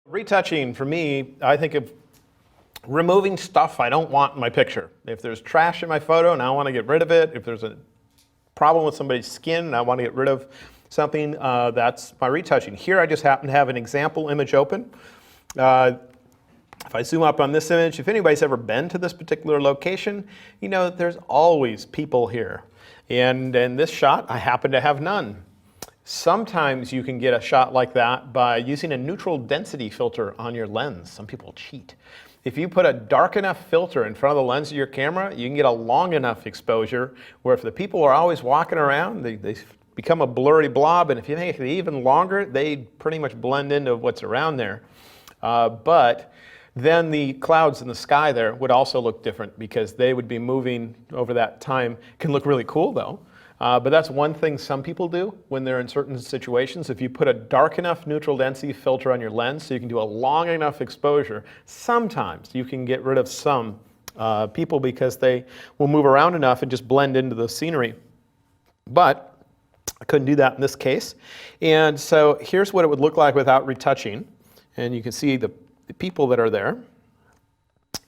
Retouching, for me, I think of removing stuff I don't want in my picture. If there's trash in my photo and I want to get rid of it, if there's a problem with somebody's skin and I want to get rid of something, that's my retouching. Here I just happen to have an example image open. If I zoom up on this image, if anybody's ever been to this particular location, you know there's always people here. And in this shot, I happen to have none. Sometimes you can get a shot like that by using a neutral density filter on your lens. Some people cheat. If you put a dark enough filter in front of the lens of your camera, you can get a long enough exposure where if the people are always walking around, they become a blurry blob, and if you make it even longer, they pretty much blend into what's around there. But then the clouds in the sky there would also look different because they would be moving over that time. Can look really cool though. But that's one thing some people do when they're in certain situations. If you put a dark enough neutral density filter on your lens so you can do a long enough exposure, sometimes you can get rid of some people because they will move around enough and just blend into the scenery. But I couldn't do that in this case. And so here's what it would look like without retouching. And you can see the people that are there.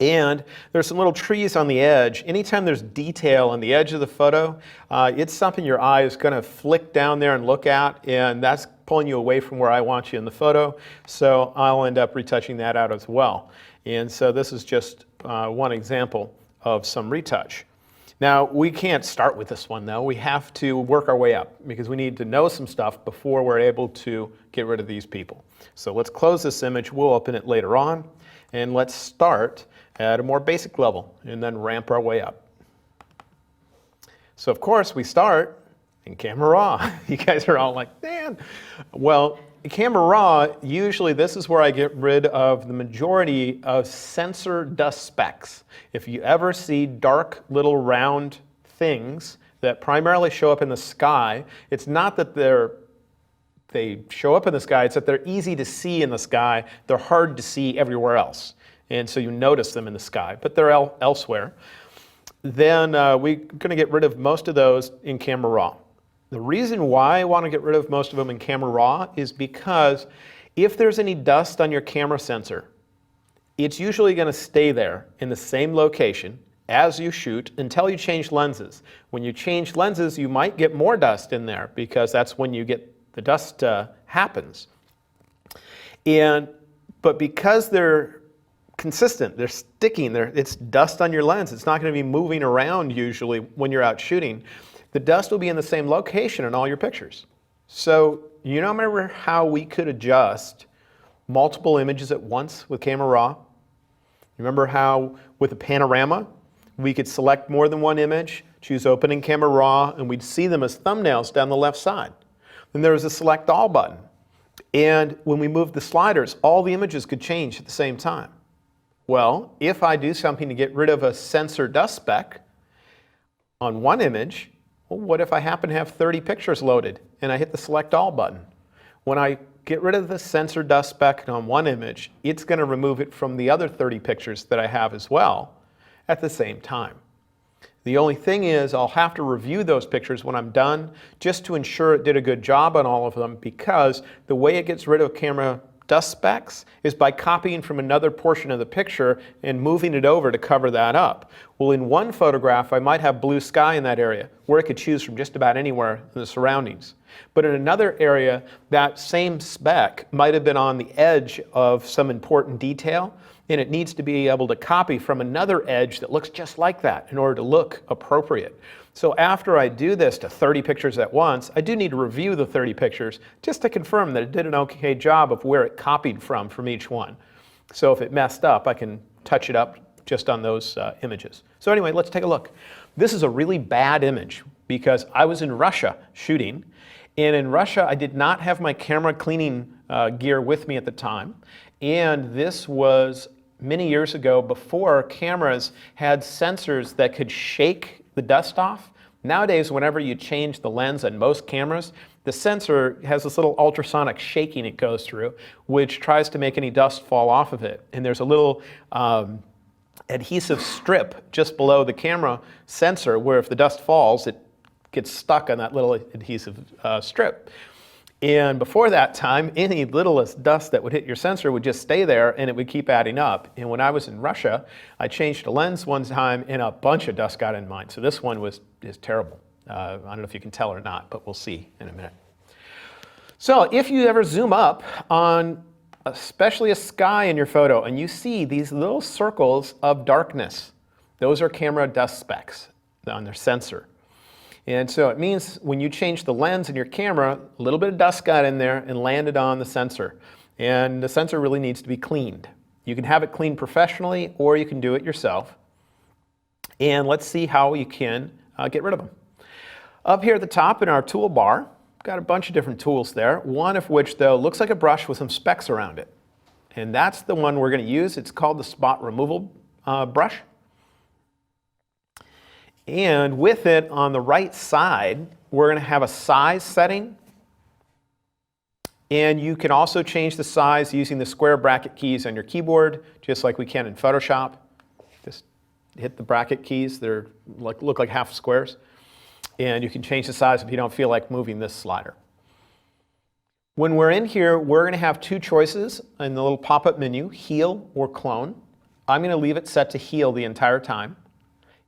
And there's some little trees on the edge. Anytime there's detail on the edge of the photo, it's something your eye is going to flick down there and look at, and that's pulling you away from where I want you in the photo. So I'll end up retouching that out as well. And so this is just one example of some retouch. Now, we can't start with this one though. We have to work our way up because we need to know some stuff before we're able to get rid of these people. So let's close this image. We'll open it later on. And let's start at a more basic level and then ramp our way up. So of course we start in Camera Raw. You guys are all like, man. Well, in Camera Raw, usually this is where I get rid of the majority of sensor dust specks. If you ever see dark little round things that primarily show up in the sky, it's not that they show up in the sky, it's that they're easy to see in the sky. They're hard to see everywhere else. And so you notice them in the sky, but they're elsewhere. Then we're going to get rid of most of those in Camera Raw. The reason why I want to get rid of most of them in Camera Raw is because if there's any dust on your camera sensor, it's usually going to stay there in the same location as you shoot until you change lenses. When you change lenses, you might get more dust in there because that's when you get the dust happens. But because they're consistent, they're sticking, it's dust on your lens. It's not going to be moving around usually when you're out shooting. The dust will be in the same location in all your pictures. So you know, remember how we could adjust multiple images at once with Camera Raw? Remember how with a panorama, we could select more than one image, choose Open in Camera Raw, and we'd see them as thumbnails down the left side. Then there was a Select All button. And when we moved the sliders, all the images could change at the same time. Well, if I do something to get rid of a sensor dust speck on one image, well, what if I happen to have 30 pictures loaded and I hit the Select All button? When I get rid of the sensor dust speck on one image, it's going to remove it from the other 30 pictures that I have as well at the same time. The only thing is I'll have to review those pictures when I'm done just to ensure it did a good job on all of them, because the way it gets rid of camera dust specks is by copying from another portion of the picture and moving it over to cover that up. Well, in one photograph, I might have blue sky in that area where it could choose from just about anywhere in the surroundings. But in another area, that same speck might have been on the edge of some important detail, and it needs to be able to copy from another edge that looks just like that in order to look appropriate. So after I do this to 30 pictures at once, I do need to review the 30 pictures just to confirm that it did an okay job of where it copied from each one. So if it messed up, I can touch it up just on those images. So anyway, let's take a look. This is a really bad image because I was in Russia shooting, and in Russia I did not have my camera cleaning gear with me at the time, and this was many years ago before cameras had sensors that could shake the dust off. Nowadays, whenever you change the lens on most cameras, the sensor has this little ultrasonic shaking it goes through, which tries to make any dust fall off of it. And there's a little adhesive strip just below the camera sensor where if the dust falls, it gets stuck on that little adhesive strip. And before that time, any littlest dust that would hit your sensor would just stay there and it would keep adding up. And when I was in Russia, I changed a lens one time and a bunch of dust got in mine. So this one is terrible. I don't know if you can tell or not, but we'll see in a minute. So if you ever zoom up on especially a sky in your photo and you see these little circles of darkness, those are camera dust specks on their sensor. And so it means when you change the lens in your camera, a little bit of dust got in there and landed on the sensor. And the sensor really needs to be cleaned. You can have it cleaned professionally or you can do it yourself. And let's see how you can get rid of them. Up here at the top in our toolbar, got a bunch of different tools there, one of which though looks like a brush with some specks around it. And that's the one we're going to use. It's called the spot removal brush. And with it on the right side, we're going to have a size setting. And you can also change the size using the square bracket keys on your keyboard, just like we can in Photoshop. Just hit the bracket keys. They're look like half squares. And you can change the size if you don't feel like moving this slider. When we're in here, we're going to have two choices in the little pop-up menu, heal or clone. I'm going to leave it set to heal the entire time.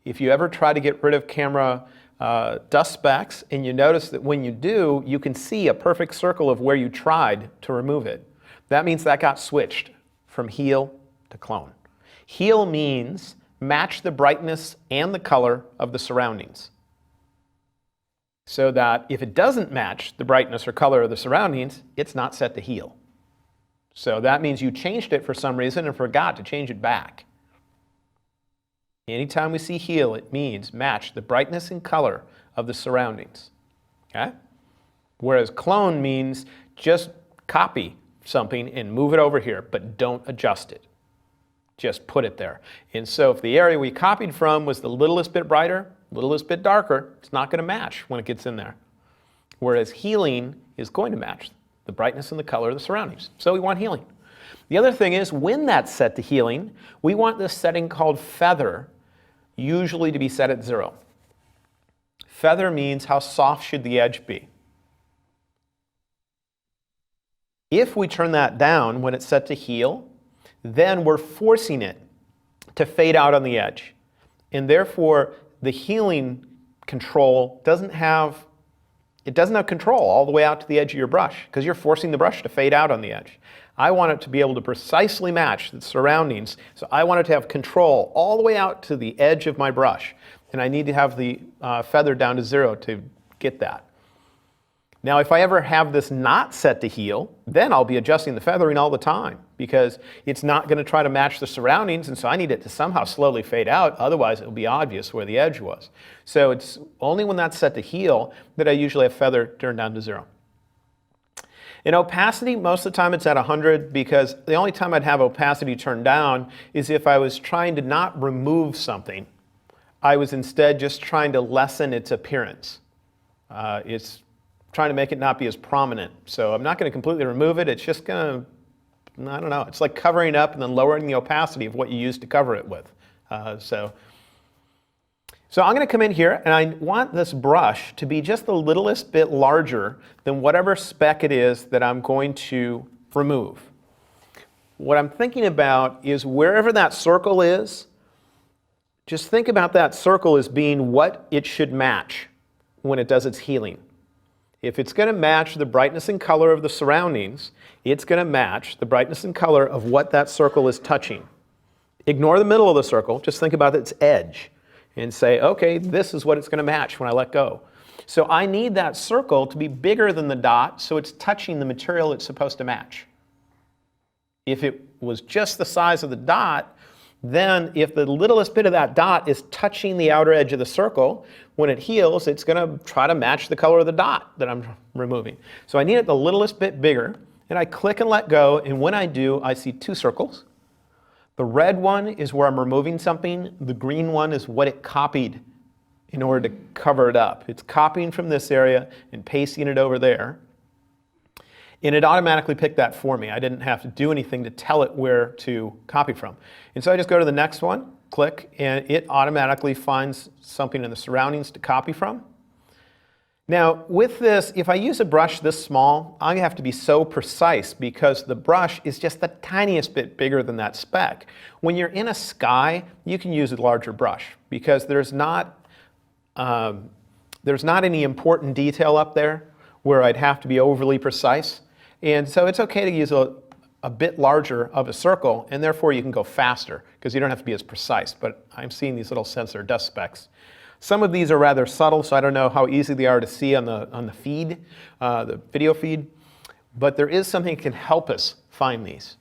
If you ever try to get rid of camera dust specks and you notice that when you do, you can see a perfect circle of where you tried to remove it. That means that got switched from heal to clone. Heal means match the brightness and the color of the surroundings. So that if it doesn't match the brightness or color of the surroundings, it's not set to heal. So that means you changed it for some reason and forgot to change it back. Anytime we see heal, it means match the brightness and color of the surroundings. Okay? Whereas clone means just copy something and move it over here, but don't adjust it. Just put it there. And so if the area we copied from was the littlest bit brighter, littlest bit darker, it's not going to match when it gets in there. Whereas healing is going to match the brightness and the color of the surroundings. So we want healing. The other thing is, when that's set to healing, we want this setting called feather usually to be set at 0. Feather means how soft should the edge be. If we turn that down when it's set to heal, then we're forcing it to fade out on the edge. And therefore, the healing control doesn't have control all the way out to the edge of your brush because you're forcing the brush to fade out on the edge. I want it to be able to precisely match the surroundings, so I want it to have control all the way out to the edge of my brush. And I need to have the feather down to 0 to get that. Now, if I ever have this not set to heal, then I'll be adjusting the feathering all the time because it's not going to try to match the surroundings, and so I need it to somehow slowly fade out, otherwise it will be obvious where the edge was. So it's only when that's set to heal that I usually have feather turned down to 0. In opacity, most of the time it's at 100 because the only time I'd have opacity turned down is if I was trying to not remove something. I was instead just trying to lessen its appearance. It's trying to make it not be as prominent. So I'm not going to completely remove it. It's just going to, I don't know, it's like covering up and then lowering the opacity of what you used to cover it with. So I'm going to come in here and I want this brush to be just the littlest bit larger than whatever speck it is that I'm going to remove. What I'm thinking about is wherever that circle is, just think about that circle as being what it should match when it does its healing. If it's going to match the brightness and color of the surroundings, it's going to match the brightness and color of what that circle is touching. Ignore the middle of the circle, just think about its edge and say, okay, this is what it's going to match when I let go. So I need that circle to be bigger than the dot so it's touching the material it's supposed to match. If it was just the size of the dot, then if the littlest bit of that dot is touching the outer edge of the circle, when it heals, it's going to try to match the color of the dot that I'm removing. So I need it the littlest bit bigger, and I click and let go, and when I do, I see two circles. The red one is where I'm removing something. The green one is what it copied in order to cover it up. It's copying from this area and pasting it over there. And it automatically picked that for me. I didn't have to do anything to tell it where to copy from. And so I just go to the next one, click, and it automatically finds something in the surroundings to copy from. Now, with this, if I use a brush this small, I have to be so precise because the brush is just the tiniest bit bigger than that speck. When you're in a sky, you can use a larger brush because there's not any important detail up there where I'd have to be overly precise. And so it's okay to use a bit larger of a circle, and therefore you can go faster because you don't have to be as precise. But I'm seeing these little sensor dust specks. Some of these are rather subtle, so I don't know how easy they are to see on the feed, the video feed. But there is something that can help us find these.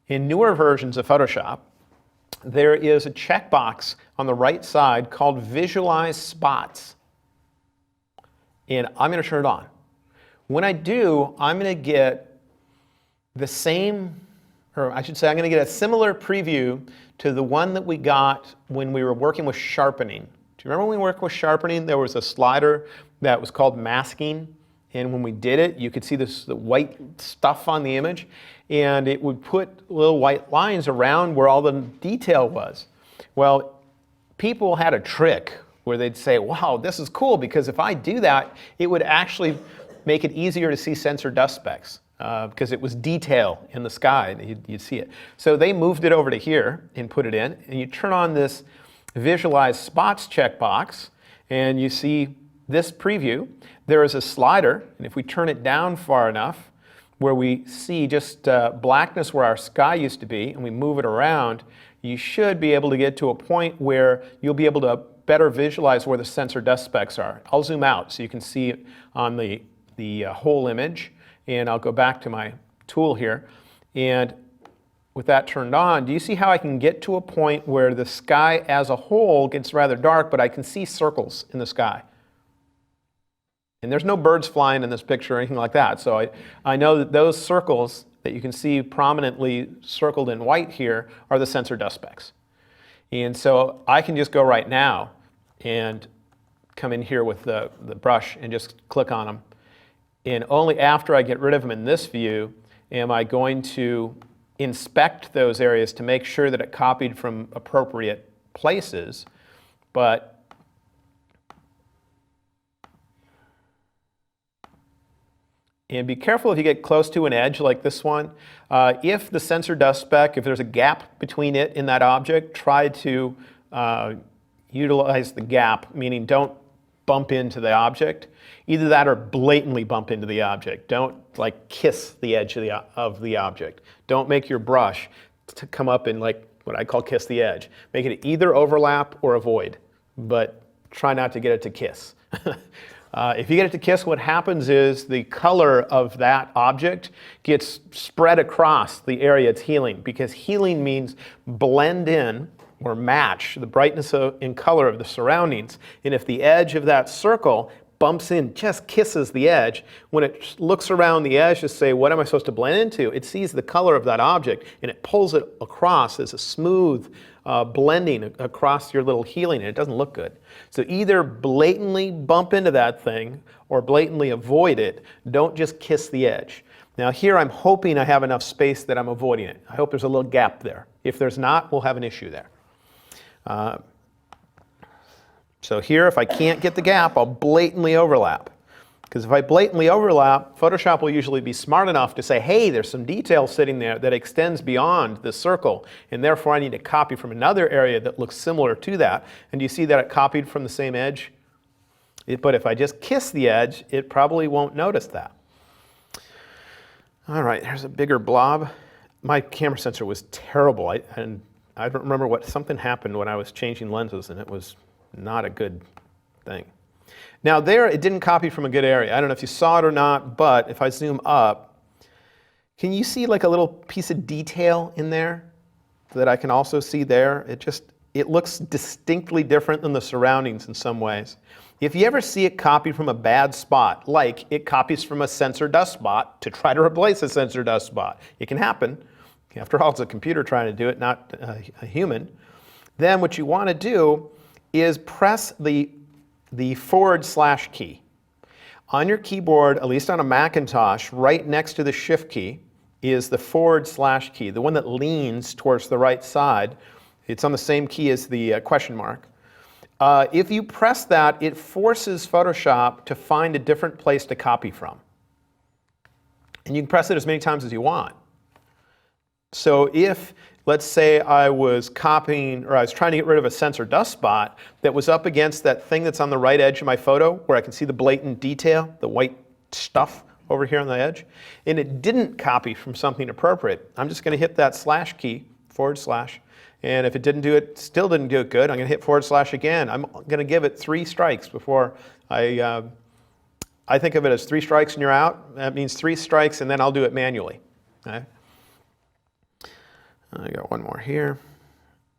In newer versions of Photoshop, there is a checkbox on the right side called Visualize Spots. And I'm going to turn it on. When I do, I'm going to get the same, or I should say I'm going to get a similar preview to the one that we got when we were working with sharpening. Do you remember when we worked with sharpening? There was a slider that was called masking. And when we did it, you could see the white stuff on the image. And it would put little white lines around where all the detail was. Well, people had a trick where they'd say, wow, this is cool, because if I do that, it would actually make it easier to see sensor dust specks because it was detail in the sky, and you'd see it. So they moved it over to here and put it in, and you turn on this Visualize Spots checkbox, and you see this preview. There is a slider, and if we turn it down far enough, where we see just blackness where our sky used to be, and we move it around, you should be able to get to a point where you'll be able to better visualize where the sensor dust specks are. I'll zoom out so you can see it on the whole image, and I'll go back to my tool here. And with that turned on, do you see how I can get to a point where the sky as a whole gets rather dark, but I can see circles in the sky? And there's no birds flying in this picture or anything like that. So I know that those circles that you can see prominently circled in white here are the sensor dust specks. And so I can just go right now and come in here with the brush and just click on them. And only after I get rid of them in this view am I going to inspect those areas to make sure that it copied from appropriate places. And be careful if you get close to an edge like this one. If the sensor dust speck, if there's a gap between it and that object, try to utilize the gap, meaning don't bump into the object. Either that or blatantly bump into the object. Don't like kiss the edge of the object. Don't make your brush to come up and like what I call kiss the edge. Make it either overlap or avoid, but try not to get it to kiss. If you get it to kiss, what happens is the color of that object gets spread across the area it's healing, because healing means blend in or match the brightness and color of the surroundings. And if the edge of that circle bumps in, just kisses the edge, when it looks around the edge to say, what am I supposed to blend into? It sees the color of that object and it pulls it across as a smooth blending across your little healing, and it doesn't look good. So either blatantly bump into that thing or blatantly avoid it. Don't just kiss the edge. Now here I'm hoping I have enough space that I'm avoiding it. I hope there's a little gap there. If there's not, we'll have an issue there. So here, if I can't get the gap, I'll blatantly overlap. Because if I blatantly overlap, Photoshop will usually be smart enough to say, hey, there's some detail sitting there that extends beyond the circle, and therefore I need to copy from another area that looks similar to that. And do you see that it copied from the same edge? But if I just kiss the edge, it probably won't notice that. All right, there's a bigger blob. My camera sensor was terrible, and I don't remember something happened when I was changing lenses, and it was not a good thing. Now there, it didn't copy from a good area. I don't know if you saw it or not, but if I zoom up, can you see like a little piece of detail in there that I can also see there? It looks distinctly different than the surroundings in some ways. If you ever see it copied from a bad spot, like it copies from a sensor dust spot to try to replace a sensor dust spot, it can happen. After all, it's a computer trying to do it, not a human. Then what you want to do is press the / key. On your keyboard, at least on a Macintosh, right next to the Shift key is the / key, the one that leans towards the right side. It's on the same key as the question mark. If you press that, it forces Photoshop to find a different place to copy from. And you can press it as many times as you want. So if, let's say I was copying, or I was trying to get rid of a sensor dust spot that was up against that thing that's on the right edge of my photo, where I can see the blatant detail, the white stuff over here on the edge, and it didn't copy from something appropriate, I'm just going to hit that slash key, /, and if it didn't do it, still didn't do it good, I'm going to hit / again. I'm going to give it 3 strikes before I think of it as 3 strikes and you're out. That means 3 strikes, and then I'll do it manually. Okay? I got one more here.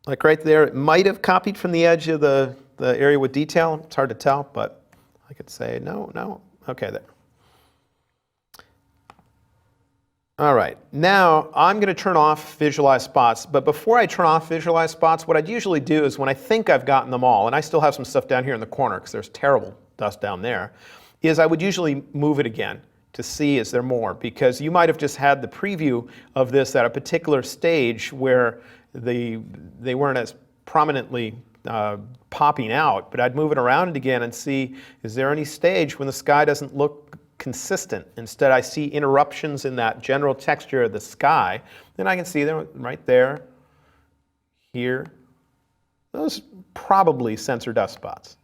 Like right there, it might have copied from the edge of the area with detail. It's hard to tell, but I could say no. Okay, there. All right, now I'm going to turn off Visualize Spots, but before I turn off Visualize Spots, what I'd usually do is when I think I've gotten them all, and I still have some stuff down here in the corner because there's terrible dust down there, is I would usually move it again to see is there more, because you might have just had the preview of this at a particular stage where they weren't as prominently popping out, but I'd move it around it again and see, is there any stage when the sky doesn't look consistent? Instead, I see interruptions in that general texture of the sky. Then I can see them right there, here. Those probably sensor dust spots,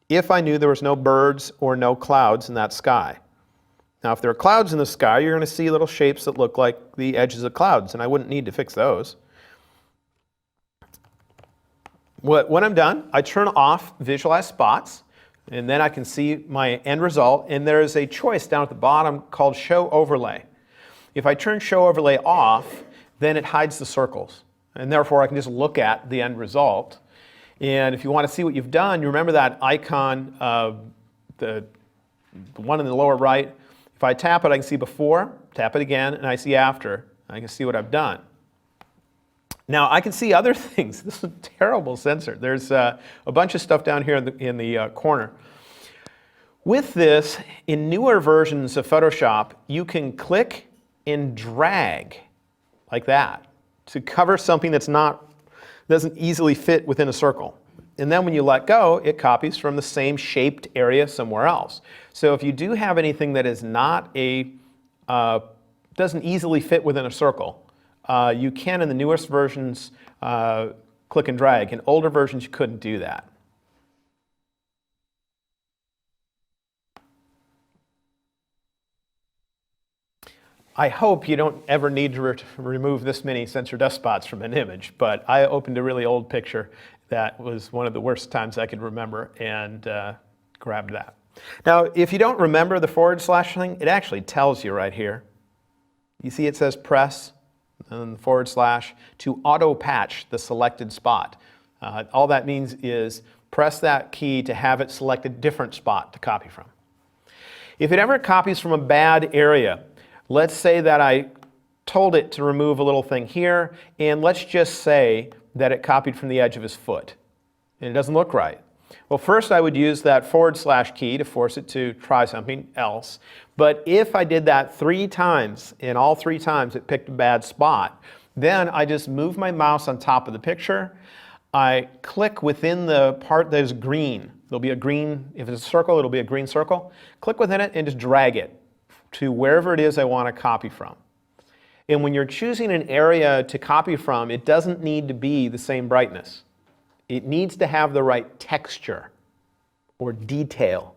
if I knew there was no birds or no clouds in that sky. Now, if there are clouds in the sky, you're going to see little shapes that look like the edges of clouds, and I wouldn't need to fix those. When I'm done, I turn off Visualize Spots, and then I can see my end result, and there is a choice down at the bottom called Show Overlay. If I turn Show Overlay off, then it hides the circles, and therefore I can just look at the end result. And if you want to see what you've done, you remember that icon, the one in the lower right. If I tap it, I can see before, tap it again, and I see after. I can see what I've done. Now, I can see other things. This is a terrible sensor. There's a bunch of stuff down here in the corner. With this, in newer versions of Photoshop, you can click and drag like that to cover something doesn't easily fit within a circle. And then when you let go, it copies from the same shaped area somewhere else. So if you do have anything that is not doesn't easily fit within a circle, you can, in the newest versions, click and drag. In older versions, you couldn't do that. I hope you don't ever need to remove this many sensor dust spots from an image, but I opened a really old picture that was one of the worst times I could remember and grabbed that. Now, if you don't remember the / thing, it actually tells you right here. You see it says press and the / to auto patch the selected spot. All that means is press that key to have it select a different spot to copy from. If it ever copies from a bad area, let's say that I told it to remove a little thing here, and let's just say that it copied from the edge of his foot, and it doesn't look right. Well, first I would use that / key to force it to try something else. But if I did that 3 times, and all 3 times it picked a bad spot, then I just move my mouse on top of the picture. I click within the part that is green. There'll be a green, if it's a circle, it'll be a green circle. Click within it and just drag it to wherever it is I want to copy from. And when you're choosing an area to copy from, it doesn't need to be the same brightness. It needs to have the right texture or detail,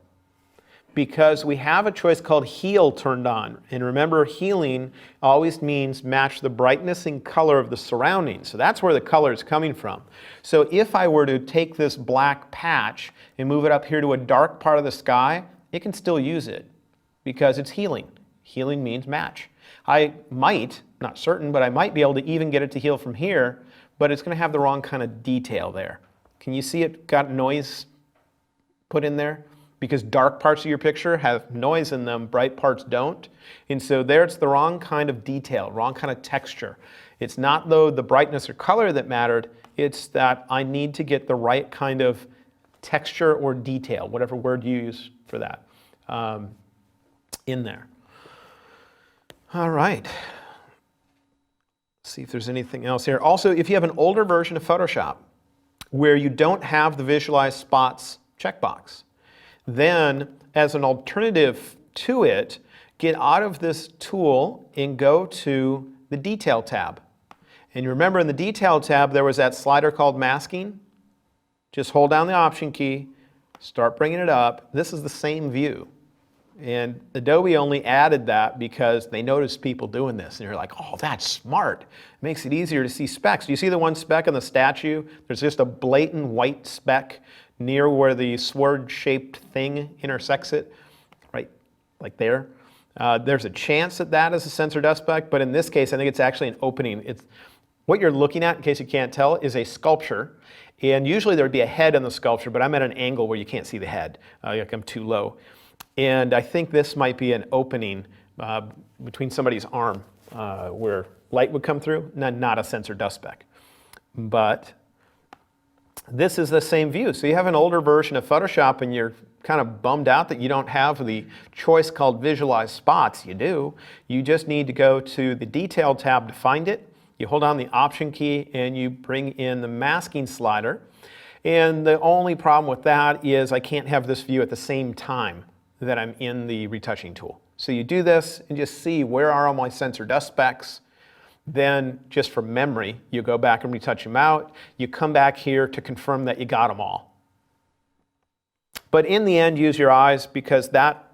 because we have a choice called heal turned on. And remember, healing always means match the brightness and color of the surroundings. So that's where the color is coming from. So if I were to take this black patch and move it up here to a dark part of the sky, it can still use it because it's healing. Healing means match. I might, not certain, but I might be able to even get it to heal from here, but it's going to have the wrong kind of detail there. Can you see it got noise put in there? Because dark parts of your picture have noise in them, bright parts don't. And so there it's the wrong kind of detail, wrong kind of texture. It's not though the brightness or color that mattered, it's that I need to get the right kind of texture or detail, whatever word you use for that, in there. All right. See if there's anything else here. Also, if you have an older version of Photoshop, where you don't have the visualize spots checkbox. Then, as an alternative to it, get out of this tool and go to the Detail tab. And you remember in the Detail tab there was that slider called Masking? Just hold down the Option key, start bringing it up. This is the same view. And Adobe only added that because they noticed people doing this. And you're like, oh, that's smart. It makes it easier to see specks. Do you see the one speck on the statue? There's just a blatant white speck near where the sword-shaped thing intersects it, right, like there. There's a chance that that is a sensor dust speck, but in this case, I think it's actually an opening. What you're looking at, in case you can't tell, is a sculpture. And usually there would be a head on the sculpture, but I'm at an angle where you can't see the head. Like I'm too low. And I think this might be an opening between somebody's arm where light would come through, not a sensor dust speck. But this is the same view. So you have an older version of Photoshop and you're kind of bummed out that you don't have the choice called Visualize Spots. You do. You just need to go to the Detail tab to find it. You hold down the Option key and you bring in the masking slider. And the only problem with that is I can't have this view at the same time that I'm in the retouching tool. So you do this and just see where are all my sensor dust specks. Then just for memory, you go back and retouch them out. You come back here to confirm that you got them all. But in the end, use your eyes because that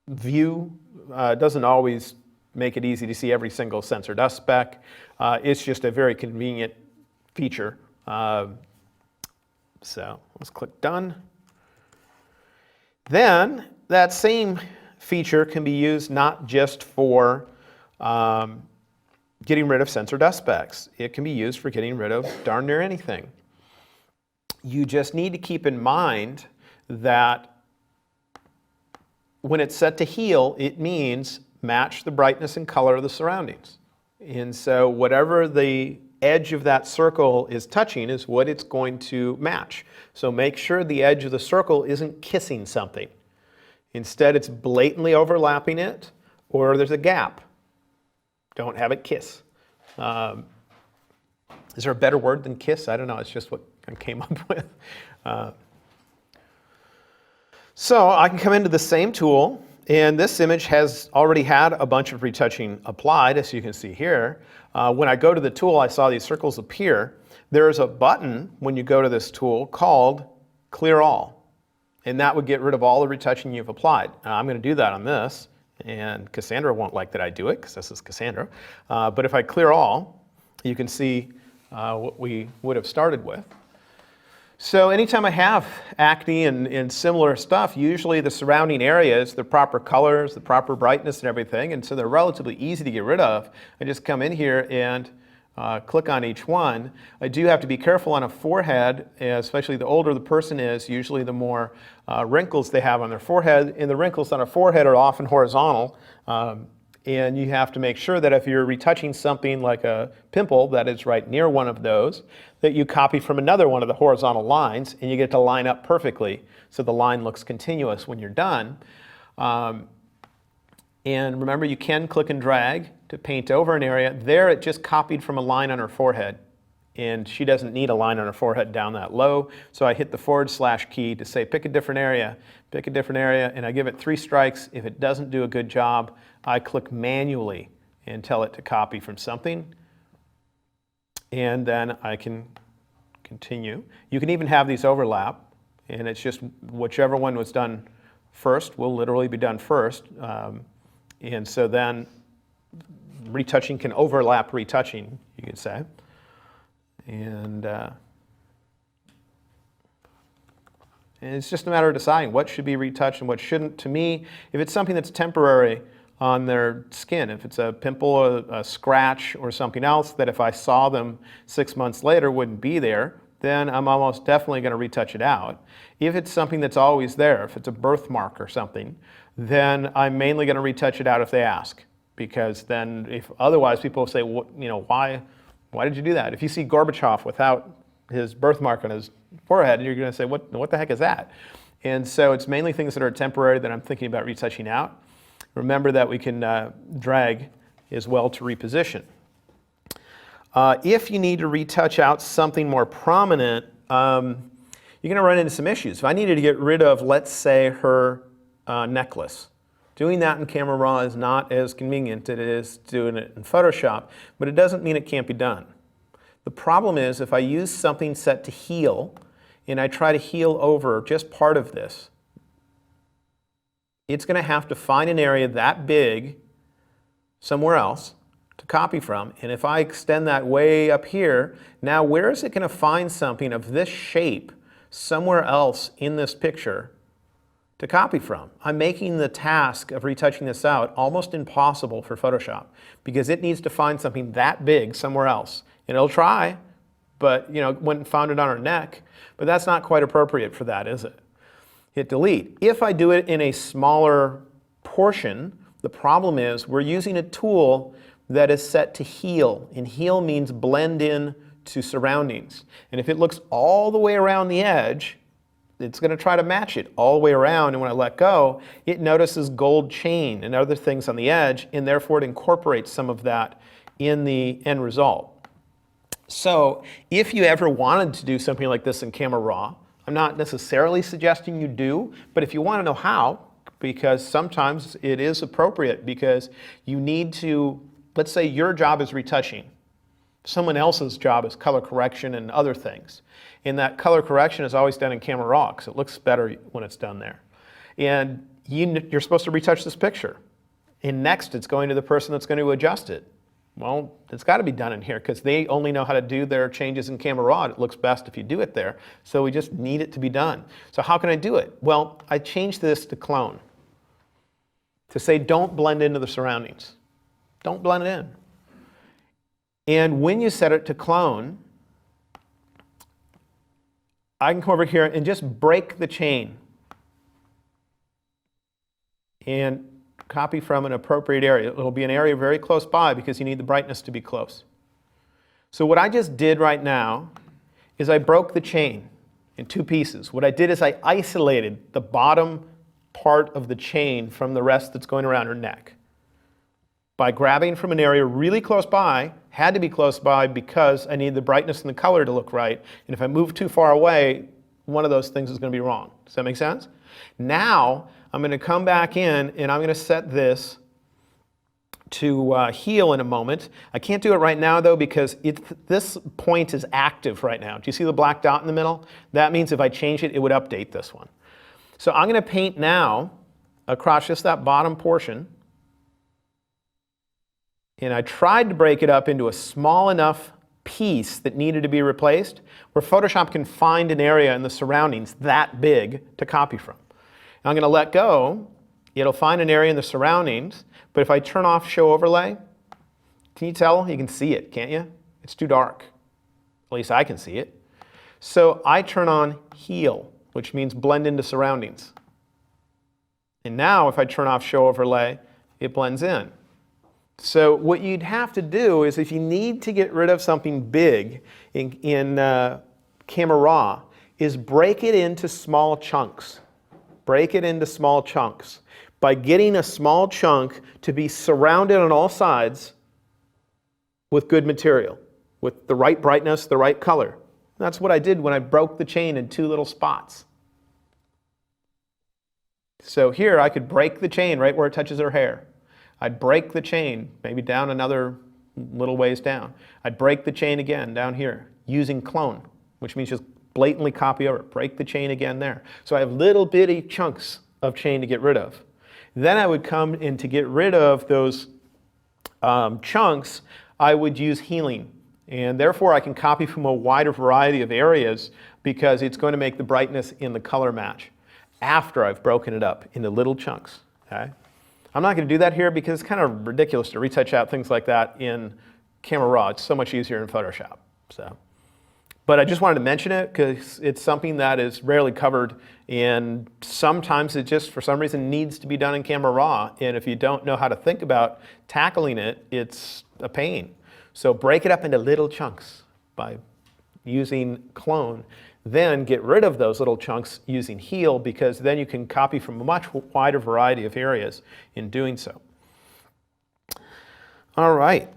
view doesn't always make it easy to see every single sensor dust speck. It's just a very convenient feature. So let's click Done. Then that same feature can be used not just for getting rid of sensor dust specks. It can be used for getting rid of darn near anything. You just need to keep in mind that when it's set to heal, it means match the brightness and color of the surroundings. And so whatever the edge of that circle is touching is what it's going to match. So make sure the edge of the circle isn't kissing something. Instead, it's blatantly overlapping it, or there's a gap. Don't have it kiss. Is there a better word than kiss? I don't know. It's just what I came up with. So I can come into the same tool, and this image has already had a bunch of retouching applied, as you can see here. When I go to the tool, I saw these circles appear. There's a button when you go to this tool called Clear All, and that would get rid of all the retouching you've applied. Now, I'm going to do that on this, and Cassandra won't like that I do it because this is Cassandra. But if I clear all, you can see what we would have started with. So anytime I have acne and similar stuff, usually the surrounding areas, the proper colors, the proper brightness and everything, and so they're relatively easy to get rid of. I just come in here and click on each one. I do have to be careful on a forehead, especially the older the person is, usually the more wrinkles they have on their forehead, and the wrinkles on a forehead are often horizontal. And you have to make sure that if you're retouching something like a pimple that is right near one of those, that you copy from another one of the horizontal lines and you get to line up perfectly so the line looks continuous when you're done. And remember, you can click and drag to paint over an area. There it just copied from a line on her forehead, and she doesn't need a line on her forehead down that low. So I hit the / key to say pick a different area, and I give it 3 strikes. If it doesn't do a good job, I click manually and tell it to copy from something, and then I can continue. You can even have these overlap, and it's just whichever one was done first will literally be done first. And so then retouching can overlap retouching, you could say. And it's just a matter of deciding what should be retouched and what shouldn't. To me, if it's something that's temporary on their skin, if it's a pimple, a scratch, or something else that if I saw them 6 months later wouldn't be there, then I'm almost definitely going to retouch it out. If it's something that's always there, if it's a birthmark or something, then I'm mainly going to retouch it out if they ask. Because then, if otherwise, people will say, why did you do that? If you see Gorbachev without his birthmark on his forehead, you're going to say, what the heck is that? And so it's mainly things that are temporary that I'm thinking about retouching out. Remember that we can drag as well to reposition. If you need to retouch out something more prominent, you're going to run into some issues. If I needed to get rid of, let's say, her necklace, doing that in Camera Raw is not as convenient as it is doing it in Photoshop, but it doesn't mean it can't be done. The problem is if I use something set to heal and I try to heal over just part of this, it's going to have to find an area that big somewhere else to copy from. And if I extend that way up here, now where is it going to find something of this shape somewhere else in this picture to copy from? I'm making the task of retouching this out almost impossible for Photoshop because it needs to find something that big somewhere else. And it'll try, but went and found it on her neck, but that's not quite appropriate for that, is it? Hit delete. If I do it in a smaller portion, the problem is we're using a tool that is set to heal, and heal means blend in to surroundings. And if it looks all the way around the edge, it's going to try to match it all the way around, and when I let go, it notices gold chain and other things on the edge, and therefore it incorporates some of that in the end result. So if you ever wanted to do something like this in Camera Raw, I'm not necessarily suggesting you do, but if you want to know how, because sometimes it is appropriate because you need to, let's say your job is retouching. Someone else's job is color correction and other things. And that color correction is always done in Camera Raw because it looks better when it's done there. And you're supposed to retouch this picture. And next it's going to the person that's going to adjust it. Well, it's got to be done in here because they only know how to do their changes in Camera Raw. It looks best if you do it there. So we just need it to be done. So how can I do it? Well, I changed this to clone. To say don't blend into the surroundings. Don't blend it in. And when you set it to clone, I can come over here and just break the chain and copy from an appropriate area. It'll be an area very close by because you need the brightness to be close. So what I just did right now is I broke the chain in two pieces. What I did is I isolated the bottom part of the chain from the rest that's going around her neck by grabbing from an area really close by. Had to be close by because I need the brightness and the color to look right. And if I move too far away, one of those things is going to be wrong. Does that make sense? Now I'm going to come back in and I'm going to set this to heal in a moment. I can't do it right now though because this point is active right now. Do you see the black dot in the middle? That means if I change it, it would update this one. So I'm going to paint now across just that bottom portion. And I tried to break it up into a small enough piece that needed to be replaced where Photoshop can find an area in the surroundings that big to copy from. And I'm going to let go. It'll find an area in the surroundings, but if I turn off Show Overlay, can you tell? You can see it, can't you? It's too dark. At least I can see it. So I turn on Heal, which means blend into surroundings. And now if I turn off Show Overlay, it blends in. So what you'd have to do is if you need to get rid of something big in Camera Raw, is break it into small chunks. Break it into small chunks by getting a small chunk to be surrounded on all sides with good material, with the right brightness, the right color. That's what I did when I broke the chain in two little spots. So here I could break the chain right where it touches her hair. I'd break the chain, maybe down another little ways down. I'd break the chain again down here using clone, which means just blatantly copy over, break the chain again there. So I have little bitty chunks of chain to get rid of. Then I would come in to get rid of those chunks, I would use healing. And therefore I can copy from a wider variety of areas because it's going to make the brightness in the color match after I've broken it up into little chunks. Okay? I'm not going to do that here because it's kind of ridiculous to retouch out things like that in Camera Raw. It's so much easier in Photoshop. But I just wanted to mention it because it's something that is rarely covered, and sometimes it just, for some reason, needs to be done in Camera Raw. And if you don't know how to think about tackling it, it's a pain. So break it up into little chunks by using clone. Then get rid of those little chunks using heal because then you can copy from a much wider variety of areas in doing so. All right.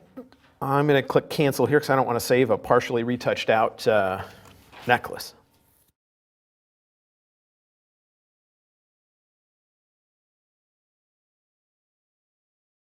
I'm going to click cancel here because I don't want to save a partially retouched out necklace.